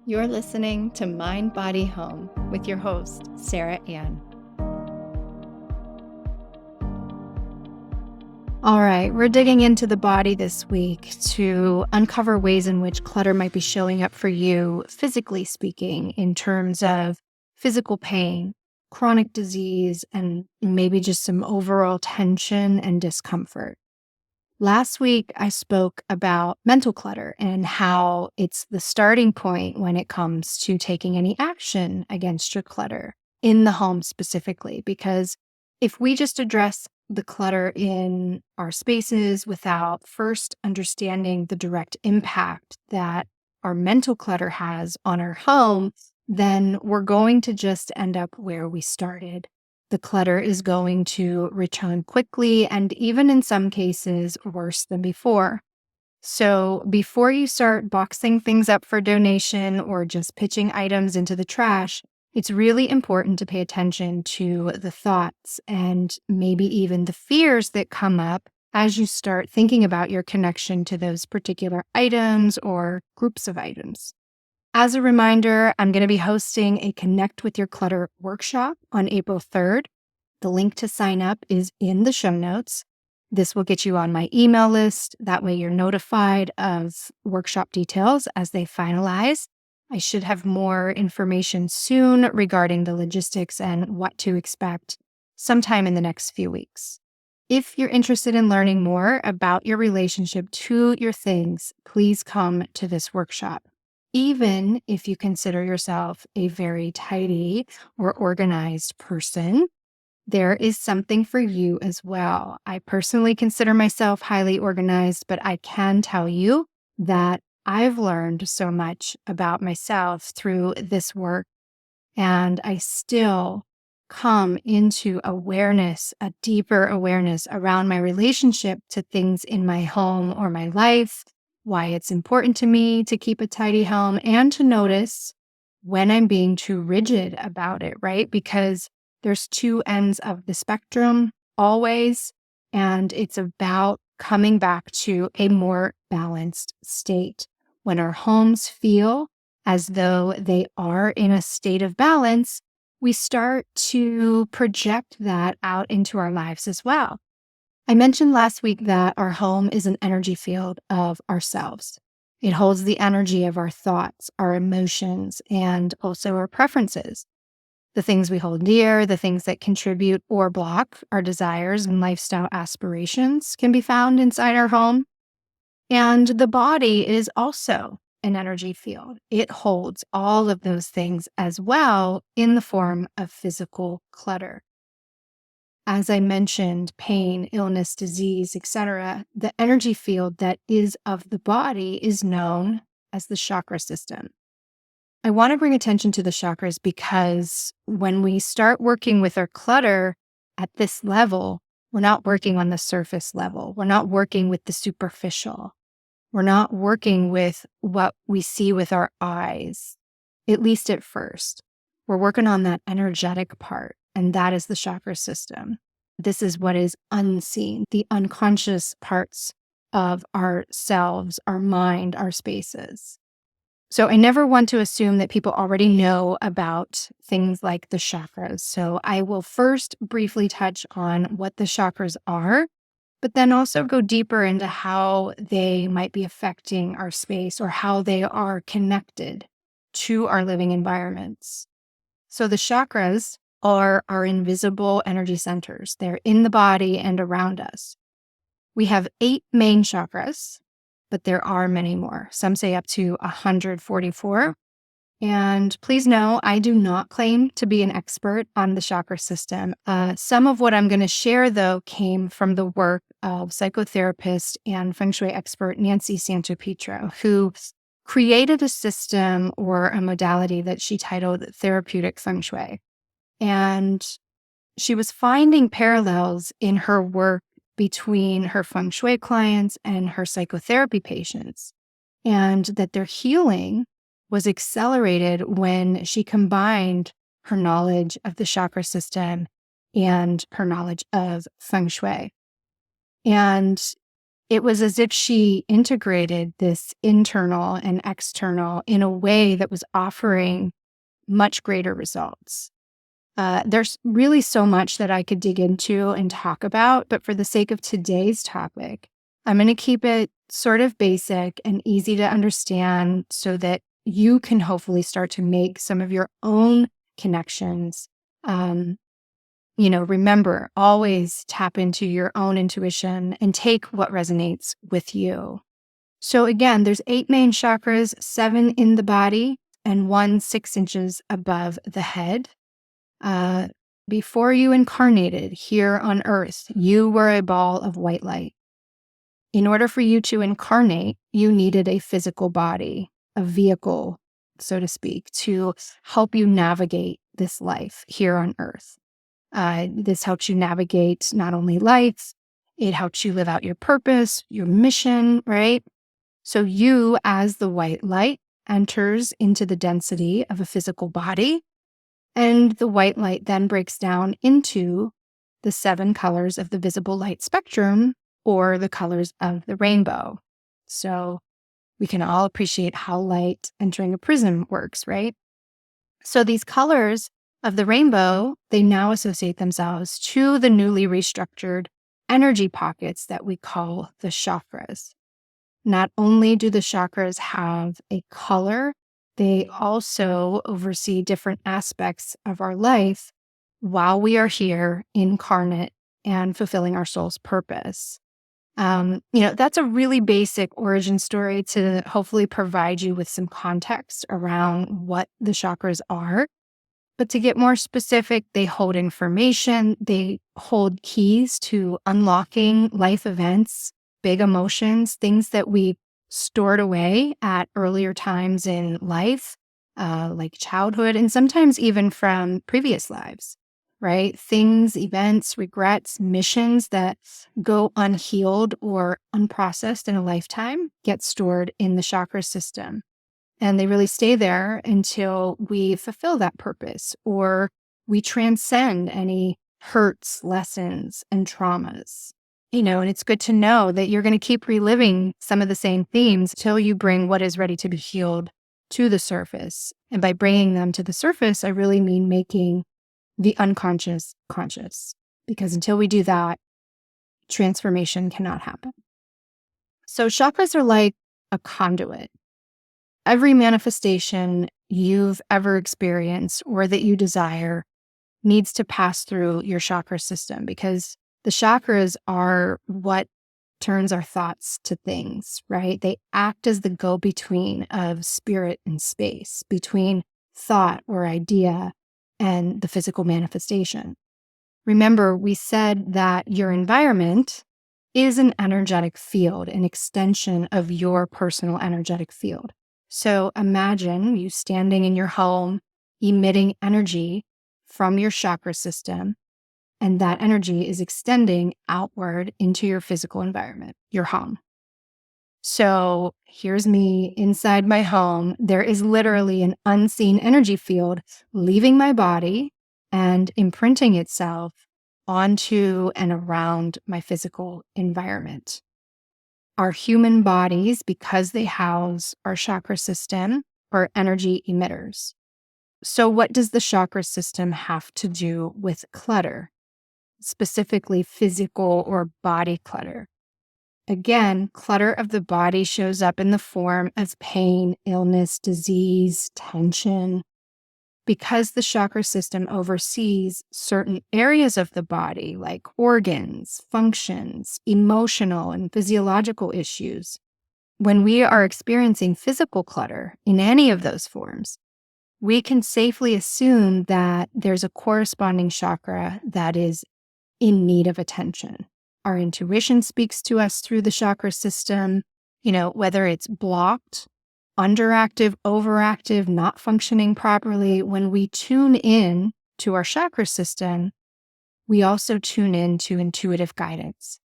You're listening to Mind, Body, Home with your host, Sara Ann. All right, we're digging into the body this week to uncover ways in which clutter might be showing up for you, physically speaking, in terms of physical pain, chronic disease, and maybe just some overall tension and discomfort. Last week, I spoke about mental clutter and how it's the starting point when it comes to taking any action against your clutter in the home specifically. Because if we just address the clutter in our spaces without first understanding the direct impact that our mental clutter has on our home, then we're going to just end up where we started. The clutter is going to return quickly and even in some cases worse than before. So before you start boxing things up for donation or just pitching items into the trash, it's really important to pay attention to the thoughts and maybe even the fears that come up as you start thinking about your connection to those particular items or groups of items. As a reminder, I'm going to be hosting a Connect with Your Clutter workshop on April 3rd. The link to sign up is in the show notes. This will get you on my email list. That way you're notified of workshop details as they finalize. I should have more information soon regarding the logistics and what to expect sometime in the next few weeks. If you're interested in learning more about your relationship to your things, please come to this workshop. Even if you consider yourself a very tidy or organized person, there is something for you as well. I personally consider myself highly organized, but I can tell you that I've learned so much about myself through this work, and I still come into awareness, a deeper awareness around my relationship to things in my home or my life, why it's important to me to keep a tidy home, and to notice when I'm being too rigid about it, right? Because there's two ends of the spectrum always, and it's about coming back to a more balanced state. When our homes feel as though they are in a state of balance, we start to project that out into our lives as well. I mentioned last week that our home is an energy field of ourselves. It holds the energy of our thoughts, our emotions, and also our preferences. The things we hold dear, the things that contribute or block our desires and lifestyle aspirations can be found inside our home. And the body is also an energy field. It holds all of those things as well in the form of physical clutter. As I mentioned, pain, illness, disease, etc., the energy field that is of the body is known as the chakra system. I want to bring attention to the chakras because when we start working with our clutter at this level, we're not working on the surface level. We're not working with the superficial. We're not working with what we see with our eyes, at least at first. We're working on that energetic part, and that is the chakra system. This is what is unseen, the unconscious parts of ourselves, our mind, our spaces. So I never want to assume that people already know about things like the chakras. So I will first briefly touch on what the chakras are, but then also go deeper into how they might be affecting our space or how they are connected to our living environments. So the chakras are our invisible energy centers. They're in the body and around us. We have 8 main chakras, but there are many more. Some say up to 144. And please know, I do not claim to be an expert on the chakra system. Some of what I'm going to share, though, came from the work of psychotherapist and Feng Shui expert Nancy Santo Pietro, who created a system or a modality that she titled therapeutic Feng Shui. And she was finding parallels in her work between her Feng Shui clients and her psychotherapy patients, and that their healing was accelerated when she combined her knowledge of the chakra system and her knowledge of Feng Shui. And it was as if she integrated this internal and external in a way that was offering much greater results. There's really so much that I could dig into and talk about, but for the sake of today's topic, I'm going to keep it sort of basic and easy to understand so that you can hopefully start to make some of your own connections. Remember, always tap into your own intuition and take what resonates with you. So again, there's 8 main chakras, 7 in the body and 1 6 inches above the head. Before you incarnated here on earth, you were a ball of white light. In order for you to incarnate, you needed a physical body, a vehicle, so to speak, to help you navigate this life here on earth. This helps you navigate not only life, it helps you live out your purpose, your mission, right? So you, as the white light, enters into the density of a physical body, and the white light then breaks down into the 7 colors of the visible light spectrum, or the colors of the rainbow. So we can all appreciate how light entering a prism works, right? So these colors of the rainbow, they now associate themselves to the newly restructured energy pockets that we call the chakras. Not only do the chakras have a color, they also oversee different aspects of our life while we are here incarnate and fulfilling our soul's purpose. That's a really basic origin story to hopefully provide you with some context around what the chakras are. But to get more specific, they hold information, they hold keys to unlocking life events, big emotions, things that we stored away at earlier times in life, like childhood, and sometimes even from previous lives, right? Things, events, regrets, missions that go unhealed or unprocessed in a lifetime get stored in the chakra system. And they really stay there until we fulfill that purpose or we transcend any hurts, lessons, and traumas. And it's good to know that you're going to keep reliving some of the same themes till you bring what is ready to be healed to the surface. And by bringing them to the surface, I really mean making the unconscious conscious. Because until we do that, transformation cannot happen. So chakras are like a conduit. Every manifestation you've ever experienced or that you desire needs to pass through your chakra system, because the chakras are what turns our thoughts to things, right? They act as the go-between of spirit and space, between thought or idea and the physical manifestation. Remember, we said that your environment is an energetic field, an extension of your personal energetic field. So imagine you standing in your home, emitting energy from your chakra system, and that energy is extending outward into your physical environment, your home. So here's me inside my home. There is literally an unseen energy field leaving my body and imprinting itself onto and around my physical environment. Our human bodies, because they house our chakra system, are energy emitters. So what does the chakra system have to do with clutter, specifically physical or body clutter? Again, clutter of the body shows up in the form of pain, illness, disease, tension. Because the chakra system oversees certain areas of the body, like organs, functions, emotional and physiological issues, when we are experiencing physical clutter in any of those forms, we can safely assume that there's a corresponding chakra that is in need of attention. Our intuition speaks to us through the chakra system, whether it's blocked, underactive, overactive, not functioning properly. When we tune in to our chakra system, we also tune in to intuitive guidance.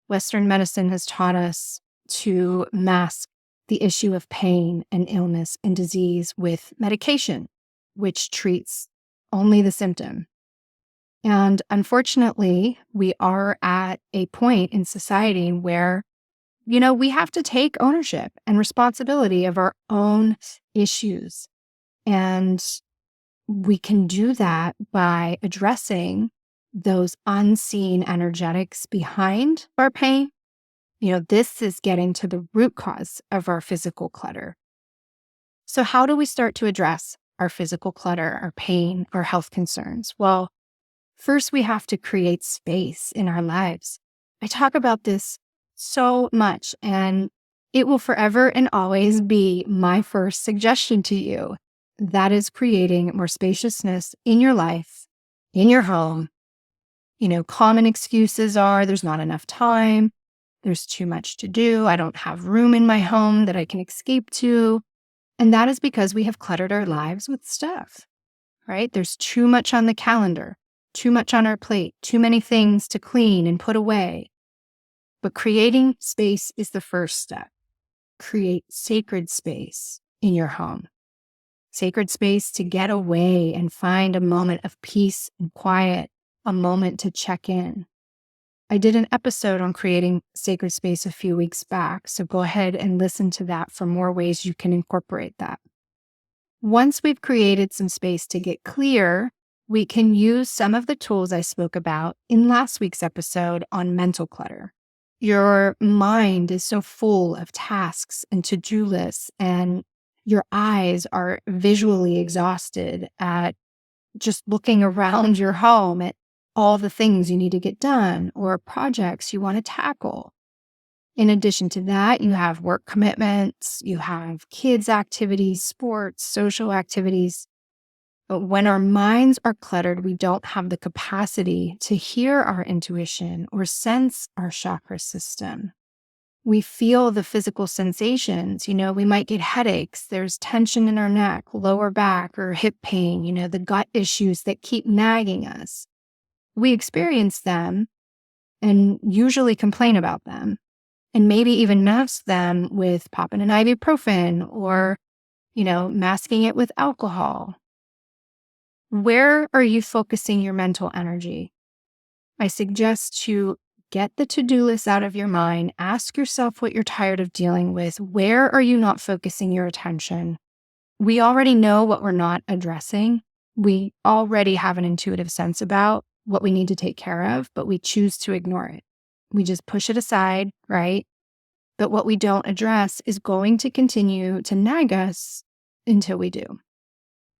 Western medicine has taught us to mask the issue of pain and illness and disease with medication, which treats only the symptom. And unfortunately, we are at a point in society where we have to take ownership and responsibility of our own issues. And we can do that by addressing those unseen energetics behind our pain. This is getting to the root cause of our physical clutter. So how do we start to address our physical clutter, our pain, our health concerns? Well, first we have to create space in our lives. I talk about this so much, and it will forever and always be my first suggestion to you. That is creating more spaciousness in your life, in your home. Common excuses are there's not enough time, there's too much to do, I don't have room in my home that I can escape to. And that is because we have cluttered our lives with stuff, right? There's too much on the calendar, too much on our plate, too many things to clean and put away. But creating space is the first step. Create sacred space in your home. Sacred space to get away and find a moment of peace and quiet, a moment to check in. I did an episode on creating sacred space a few weeks back, so go ahead and listen to that for more ways you can incorporate that. Once we've created some space to get clear, we can use some of the tools I spoke about in last week's episode on mental clutter. Your mind is so full of tasks and to-do lists, and your eyes are visually exhausted at just looking around your home at all the things you need to get done or projects you want to tackle. In addition to that, you have work commitments, you have kids' activities, sports, social activities. But when our minds are cluttered, we don't have the capacity to hear our intuition or sense our chakra system. We feel the physical sensations. We might get headaches. There's tension in our neck, lower back, or hip pain, the gut issues that keep nagging us. We experience them and usually complain about them, and maybe even mask them with popping an ibuprofen or, masking it with alcohol. Where are you focusing your mental energy? I suggest to get the to-do list out of your mind. Ask yourself what you're tired of dealing with. Where are you not focusing your attention? We already know what we're not addressing. We already have an intuitive sense about what we need to take care of, but we choose to ignore it. We just push it aside, right? But what we don't address is going to continue to nag us until we do.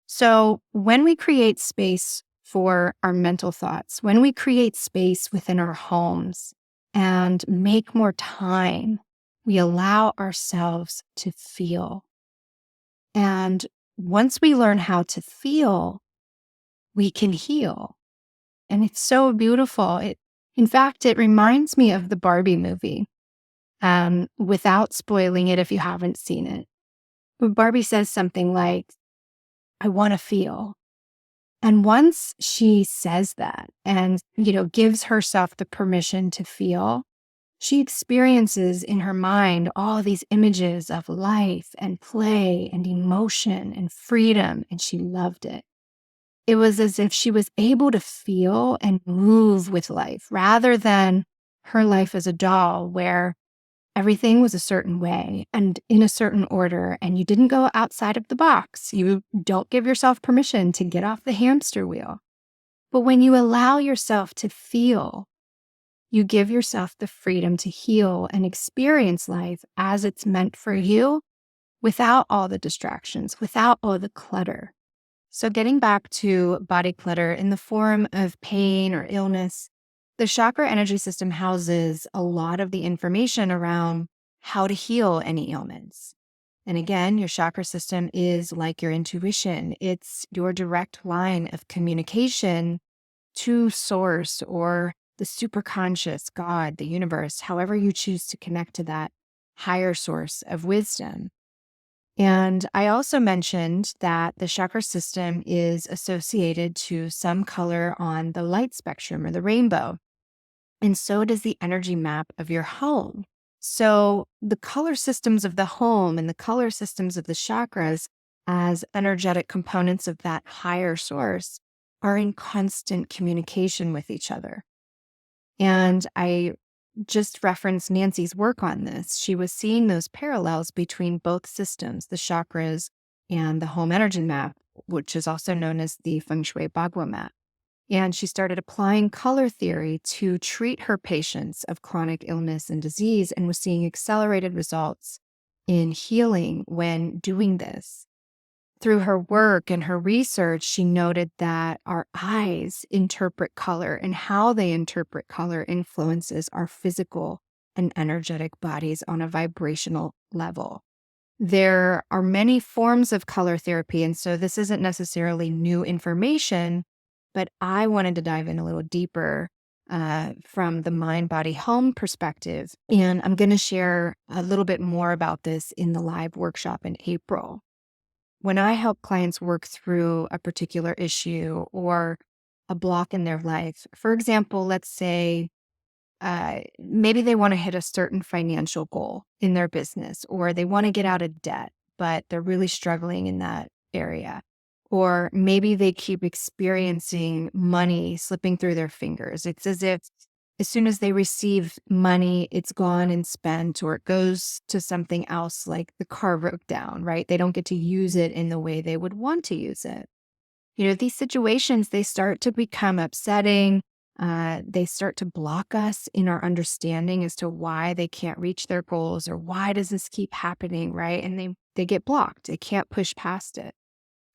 So when we create space for our mental thoughts, when we create space within our homes and make more time, we allow ourselves to feel. And once we learn how to feel, we can heal. And it's so beautiful. In fact, it reminds me of the Barbie movie, without spoiling it if you haven't seen it. But Barbie says something like, I want to feel. And once she says that and, gives herself the permission to feel, she experiences in her mind all these images of life and play and emotion and freedom, and she loved it. It was as if she was able to feel and move with life rather than her life as a doll where everything was a certain way and in a certain order, and you didn't go outside of the box. You don't give yourself permission to get off the hamster wheel. But when you allow yourself to feel, you give yourself the freedom to heal and experience life as it's meant for you without all the distractions, without all the clutter. So getting back to body clutter in the form of pain or illness, the chakra energy system houses a lot of the information around how to heal any ailments. And again, your chakra system is like your intuition. It's your direct line of communication to source or the superconscious, God, the universe, however you choose to connect to that higher source of wisdom. And I also mentioned that the chakra system is associated to some color on the light spectrum or the rainbow. And so does the energy map of your home. So the color systems of the home and the color systems of the chakras as energetic components of that higher source are in constant communication with each other. And I just reference Nancy's work on this. She was seeing those parallels between both systems, the chakras and the home energy map, which is also known as the Feng Shui Bagua map. And she started applying color theory to treat her patients of chronic illness and disease and was seeing accelerated results in healing when doing this. Through her work and her research, she noted that our eyes interpret color, and how they interpret color influences our physical and energetic bodies on a vibrational level. There are many forms of color therapy, and so this isn't necessarily new information, but I wanted to dive in a little deeper from the mind, body, home perspective. And I'm going to share a little bit more about this in the live workshop in April. When I help clients work through a particular issue or a block in their life, for example, let's say maybe they want to hit a certain financial goal in their business, or they want to get out of debt, but they're really struggling in that area. Or maybe they keep experiencing money slipping through their fingers. It's as if as soon as they receive money, it's gone and spent, or it goes to something else, like the car broke down, right? They don't get to use it in the way they would want to use it. These situations, they start to become upsetting. They start to block us in our understanding as to why they can't reach their goals, or why does this keep happening, right? And they get blocked. They can't push past it.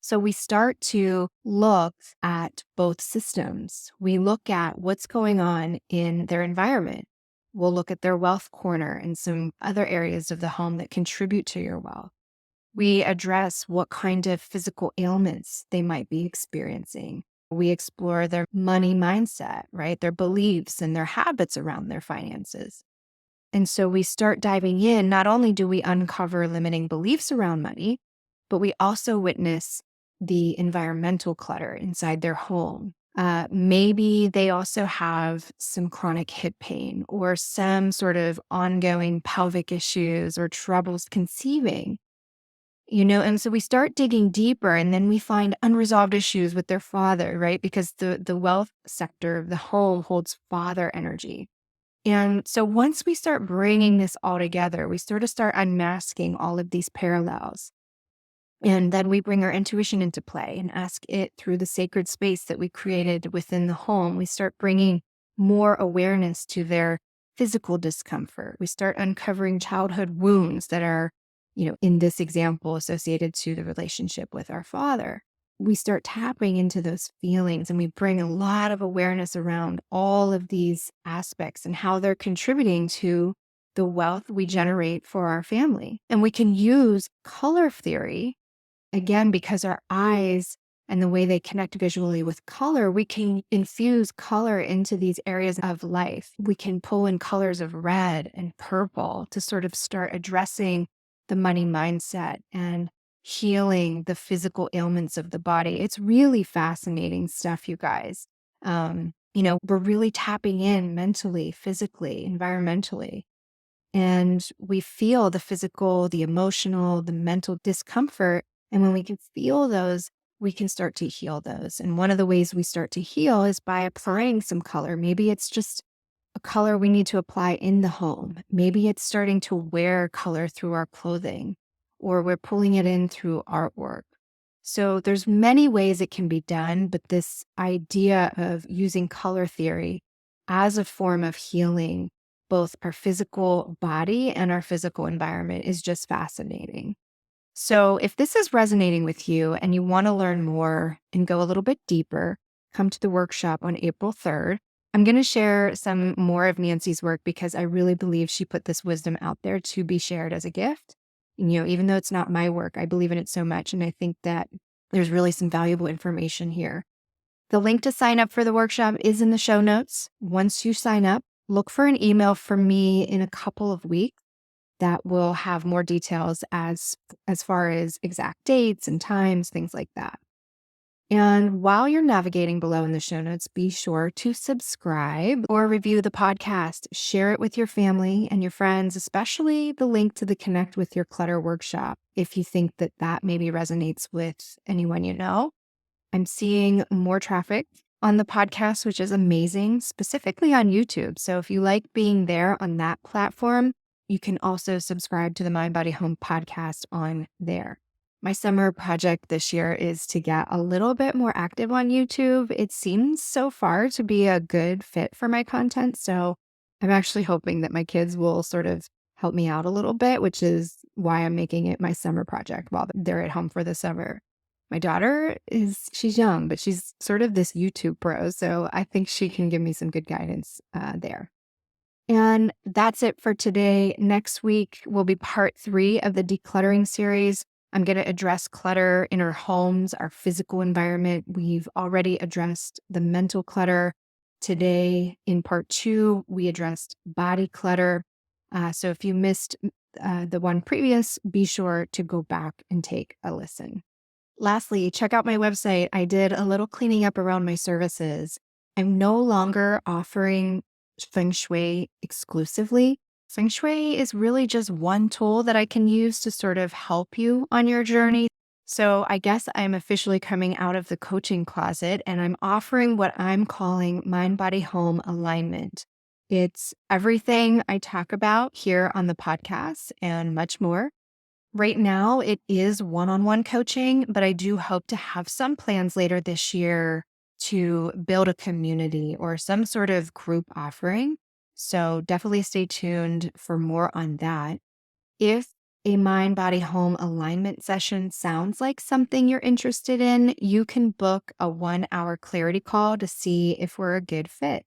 So we start to look at both systems. We look at what's going on in their environment. We'll look at their wealth corner and some other areas of the home that contribute to your wealth. We address what kind of physical ailments they might be experiencing. We explore their money mindset, right? Their beliefs and their habits around their finances. And so we start diving in. Not only do we uncover limiting beliefs around money, but we also witness the environmental clutter inside their home. Maybe they also have some chronic hip pain, or some sort of ongoing pelvic issues, or troubles conceiving. And so we start digging deeper, and then we find unresolved issues with their father, right? Because the wealth sector of the home holds father energy. And so once we start bringing this all together, we start unmasking all of these parallels. And then we bring our intuition into play and ask it through the sacred space that we created within the home. We start bringing more awareness to their physical discomfort. We start uncovering childhood wounds that are, in this example, associated to the relationship with our father. We start tapping into those feelings, and we bring a lot of awareness around all of these aspects and how they're contributing to the wealth we generate for our family. And we can use color theory. Again, because our eyes and the way they connect visually with color, we can infuse color into these areas of life. We can pull in colors of red and purple to sort of start addressing the money mindset and healing the physical ailments of the body. It's really fascinating stuff, you guys. We're really tapping in mentally, physically, environmentally. And we feel the physical, the emotional, the mental discomfort. And when we can feel those, we can start to heal those. And one of the ways we start to heal is by applying some color. Maybe it's just a color we need to apply in the home. Maybe it's starting to wear color through our clothing, or we're pulling it in through artwork. So there's many ways it can be done, but this idea of using color theory as a form of healing both our physical body and our physical environment is just fascinating. So if this is resonating with you and you want to learn more and go a little bit deeper, come to the workshop on April 3rd. I'm going to share some more of Nancy's work because I really believe she put this wisdom out there to be shared as a gift. And, even though it's not my work, I believe in it so much. And I think that there's really some valuable information here. The link to sign up for the workshop is in the show notes. Once you sign up, look for an email from me in a couple of weeks that will have more details as far as exact dates and times, things like that. And while you're navigating below in the show notes, be sure to subscribe or review the podcast. Share it with your family and your friends, especially the link to the Connect with Your Clutter workshop, if you think that maybe resonates with anyone you know. I'm seeing more traffic on the podcast, which is amazing, specifically on YouTube. So if you like being there on that platform, you can also subscribe to the Mind Body Home podcast on there. My summer project this year is to get a little bit more active on YouTube. It seems so far to be a good fit for my content. So I'm actually hoping that my kids will sort of help me out a little bit, which is why I'm making it my summer project while they're at home for the summer. My daughter she's young, but she's sort of this YouTube pro. So I think she can give me some good guidance there. And that's it for today. Next week will be part 3 of the decluttering series. I'm going to address clutter in our homes, our physical environment. We've already addressed the mental clutter. Today, in part 2, we addressed body clutter. So if you missed the one previous, be sure to go back and take a listen. Lastly, check out my website. I did a little cleaning up around my services. I'm no longer offering Feng Shui exclusively. Feng Shui is really just one tool that I can use to sort of help you on your journey. So I guess I'm officially coming out of the coaching closet and I'm offering what I'm calling Mind Body Home alignment. It's everything I talk about here on the podcast and much more. Right now, it is one-on-one coaching, but I do hope to have some plans later this year to build a community or some sort of group offering. So definitely stay tuned for more on that. If a mind, body, home alignment session sounds like something you're interested in, you can book a 1-hour clarity call to see if we're a good fit.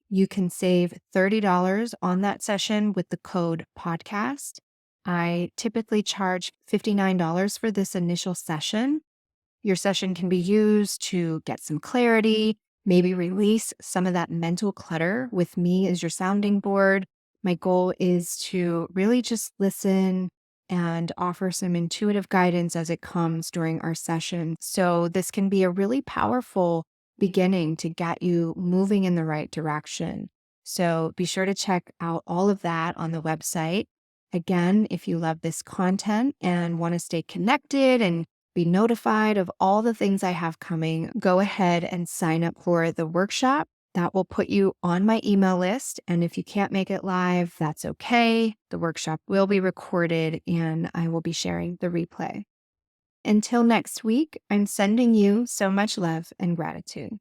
You can save $30 on that session with the code podcast. I typically charge $59 for this initial session. Your session can be used to get some clarity, maybe release some of that mental clutter with me as your sounding board. My goal is to really just listen and offer some intuitive guidance as it comes during our session. So this can be a really powerful beginning to get you moving in the right direction. So be sure to check out all of that on the website. Again, if you love this content and want to stay connected and be notified of all the things I have coming, go ahead and sign up for the workshop. That will put you on my email list. And if you can't make it live, that's okay. The workshop will be recorded and I will be sharing the replay. Until next week, I'm sending you so much love and gratitude.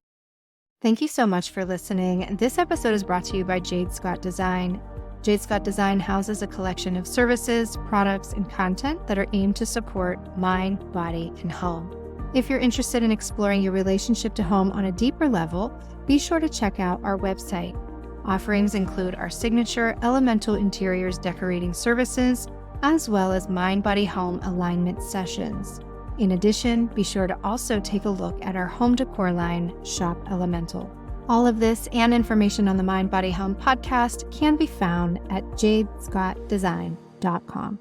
Thank you so much for listening. This episode is brought to you by Jade Scott Design. Jade Scott Design houses a collection of services, products, and content that are aimed to support mind, body, and home. If you're interested in exploring your relationship to home on a deeper level, be sure to check out our website. Offerings include our signature elemental interiors decorating services, as well as mind, body, home alignment sessions. In addition, be sure to also take a look at our home decor line, Shop Elemental. All of this and information on the Mind, Body, Home podcast can be found at jadescottdesign.com.